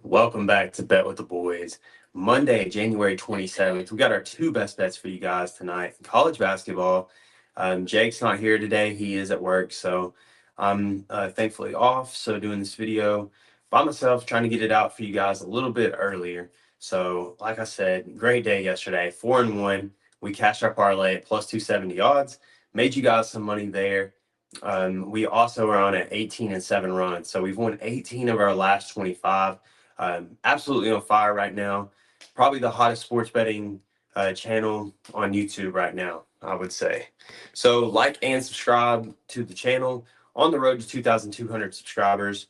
Welcome back to Bet with the Boys. Monday, January 27th. We got our two best bets for you guys tonight. College basketball. Jake's not here today. He is at work, so I'm thankfully off. So doing this video by myself, trying to get it out for you guys a little bit earlier. So, like I said, great day yesterday. 4-1. We cashed our parlay at plus 270 odds. Made you guys some money there. We also are on an 18-7 run. So we've won 18 of our last 25. Absolutely on fire right now. Probably the hottest sports betting channel on YouTube right now, I would say. So like and subscribe to the channel. On the road to 2,200 subscribers.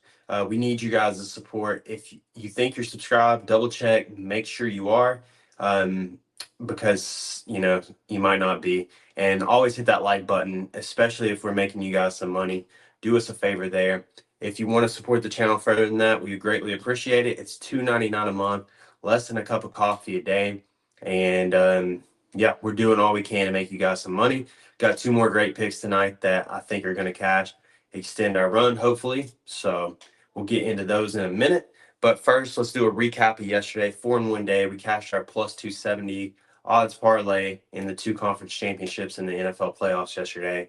We need you guys' support. If you think you're subscribed, double check, make sure you are, because you might not be. And always hit that like button, especially if we're making you guys some money. Do us a favor there. If you want to support the channel further than that, we would greatly appreciate it. It's $2.99 a month, less than a cup of coffee a day. And yeah, we're doing all we can to make you guys some money. Got two more great picks tonight that I think are going to cash, extend our run, hopefully. So we'll get into those in a minute. But first, let's do a recap of yesterday. 4-1 day. We cashed our plus 270 odds parlay in the two conference championships in the NFL playoffs yesterday.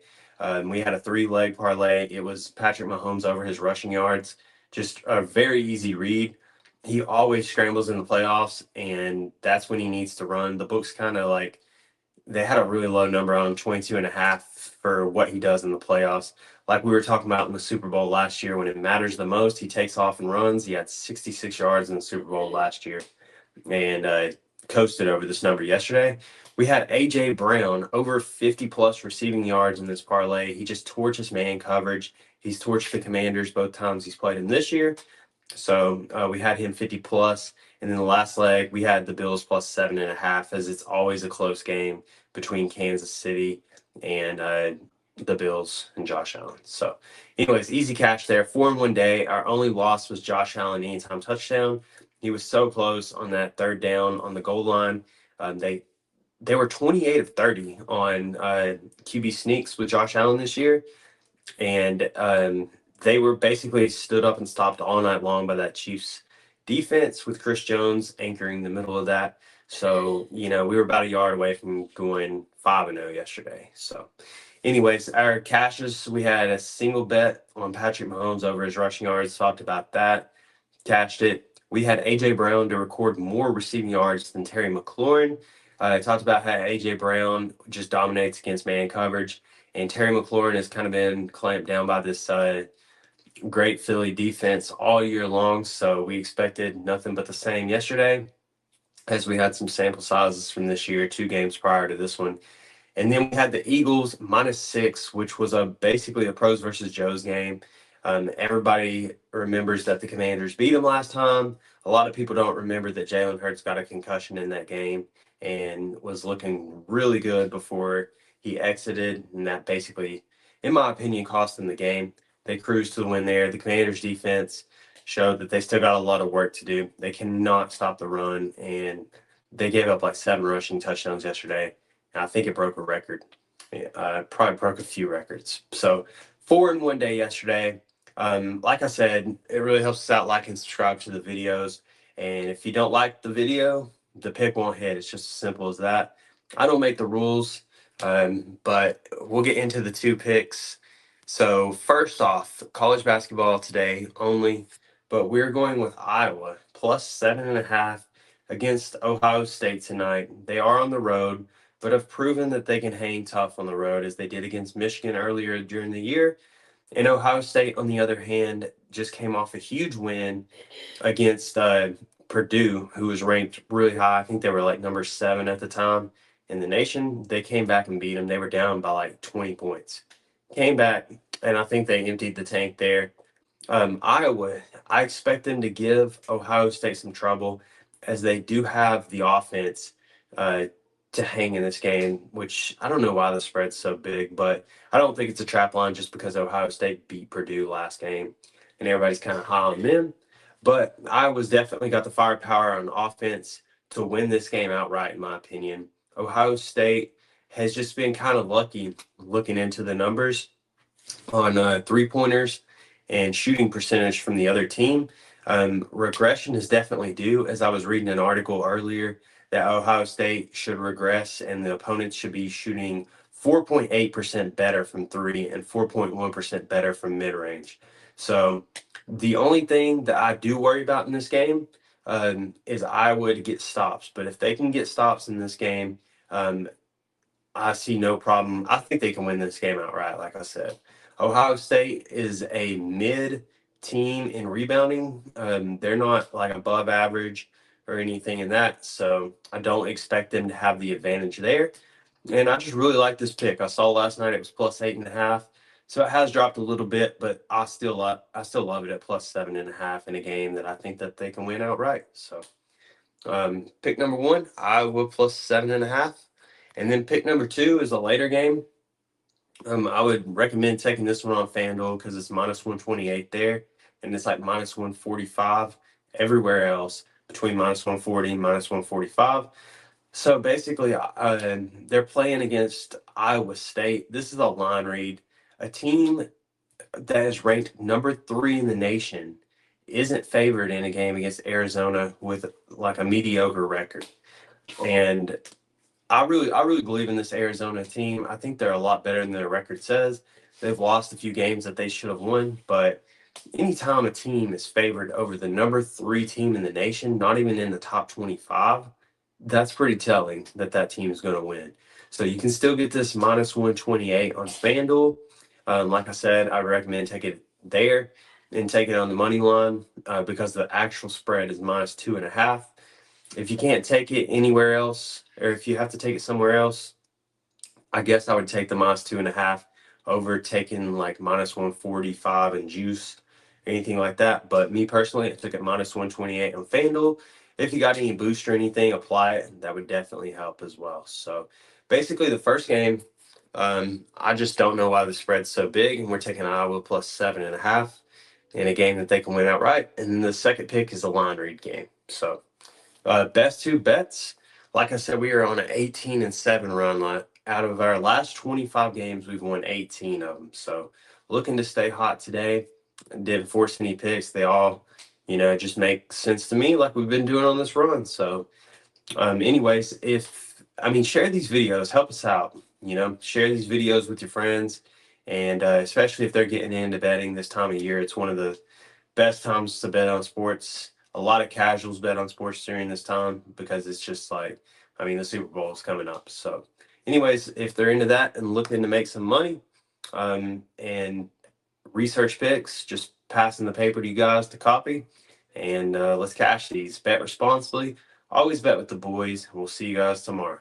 We had a 3-leg parlay. It was Patrick Mahomes over his rushing yards. Just a very easy read. He always scrambles in the playoffs, and that's when he needs to run. The book's kind of like they had a really low number on him, 22.5 for what he does in the playoffs. Like we were talking about in the Super Bowl last year, when it matters the most, he takes off and runs. He had 66 yards in the Super Bowl last year, and coasted over this number yesterday. We had A.J. Brown over 50 plus receiving yards in this parlay. He just torches man coverage. He's torched the Commanders both times he's played in this year. So we had him 50 plus. And then the last leg, we had the Bills plus 7.5, as it's always a close game between Kansas City and the Bills and Josh Allen. So, anyways, easy cash there. 4-1 day. Our only loss was Josh Allen anytime touchdown. He was so close on that third down on the goal line. They were 28 of 30 on QB sneaks with Josh Allen this year, and they were basically stood up and stopped all night long by that Chiefs defense with Chris Jones anchoring the middle of that. So, we were about a yard away from going 5-0 yesterday. So, anyways, our cashes, we had a single bet on Patrick Mahomes over his rushing yards. Talked about that. Cashed it. We had A.J. Brown to record more receiving yards than Terry McLaurin. I talked about how A.J. Brown just dominates against man coverage, and Terry McLaurin has kind of been clamped down by this great Philly defense all year long. So we expected nothing but the same yesterday, as we had some sample sizes from this year, 2 games prior to this one. And then we had the Eagles -6, which was basically a pros versus Joes game. Everybody remembers that the Commanders beat them last time. A lot of people don't remember that Jalen Hurts got a concussion in that game and was looking really good before he exited. And that basically, in my opinion, cost them the game. They cruised to the win there. The Commanders defense showed that they still got a lot of work to do. They cannot stop the run, and they gave up like 7 rushing touchdowns yesterday. And I think it broke a record. Probably broke a few records. So 4-1 day yesterday. Like I said, it really helps us out. Like and subscribe to the videos. And if you don't like the video, the pick won't hit. It's just as simple as that. I don't make the rules, but we'll get into the 2 picks. So first off, college basketball today only, but we're going with Iowa plus 7.5 against Ohio State tonight. They are on the road, but have proven that they can hang tough on the road, as they did against Michigan earlier during the year. And Ohio State, on the other hand, just came off a huge win against Purdue, who was ranked really high. I think they were like number 7 at the time in the nation. They came back and beat them. They were down by like 20 points. Came back, and I think they emptied the tank there. Iowa, I expect them to give Ohio State some trouble, as they do have the offense to hang in this game, which I don't know why the spread's so big, but I don't think it's a trap line just because Ohio State beat Purdue last game and everybody's kind of high on them. But Iowa's definitely got the firepower on offense to win this game outright, in my opinion. Ohio State has just been kind of lucky looking into the numbers on 3-pointers and shooting percentage from the other team. Regression is definitely due. As I was reading an article earlier, that Ohio State should regress and the opponents should be shooting 4.8% better from three and 4.1% better from mid range. So the only thing that I do worry about in this game is Iowa to get stops. But if they can get stops in this game, um, I see no problem. I think they can win this game outright, like I said. Ohio State is a mid team in rebounding. They're not like above average or anything in that. So I don't expect them to have the advantage there. And I just really like this pick. I saw last night it was plus 8.5. So it has dropped a little bit, but I still love it at plus 7.5 in a game that I think that they can win outright. So pick number one, Iowa plus 7.5. And then pick number two is a later game. I would recommend taking this one on FanDuel because it's minus 128 there, and it's like minus 145 everywhere else between minus 140 and minus 145. So basically, they're playing against Iowa State. This is a line read. A team that is ranked number 3 in the nation isn't favored in a game against Arizona with like a mediocre record. And I really believe in this Arizona team. I think they're a lot better than their record says. They've lost a few games that they should have won, but anytime a team is favored over the number 3 team in the nation, not even in the top 25, that's pretty telling that that team is going to win. So you can still get this minus 128 on FanDuel. Like I said, I recommend take it there and take it on the money line because the actual spread is minus 2.5. If you can't take it anywhere else, or if you have to take it somewhere else, I guess I would take the minus 2.5 over taking like minus 145 and juice, anything like that. But me personally, I took it minus 128 on FanDuel. If you got any boost or anything, apply it. That would definitely help as well. So basically, the first game, I just don't know why the spread's so big, and we're taking Iowa plus 7.5 in a game that they can win outright. And then the second pick is a line read game. So best two bets. Like I said, we are on an 18-7 run. Out of our last 25 games, we've won 18 of them. So looking to stay hot today. Didn't force any picks. They all, just make sense to me like we've been doing on this run. So anyways, share these videos, help us out, share these videos with your friends. And especially if they're getting into betting this time of year, it's one of the best times to bet on sports. A lot of casuals bet on sports during this time because it's just like, the Super Bowl is coming up. So, anyways, if they're into that and looking to make some money and research picks, just passing the paper to you guys to copy. And let's cash these. Bet responsibly. Always bet with the boys. We'll see you guys tomorrow.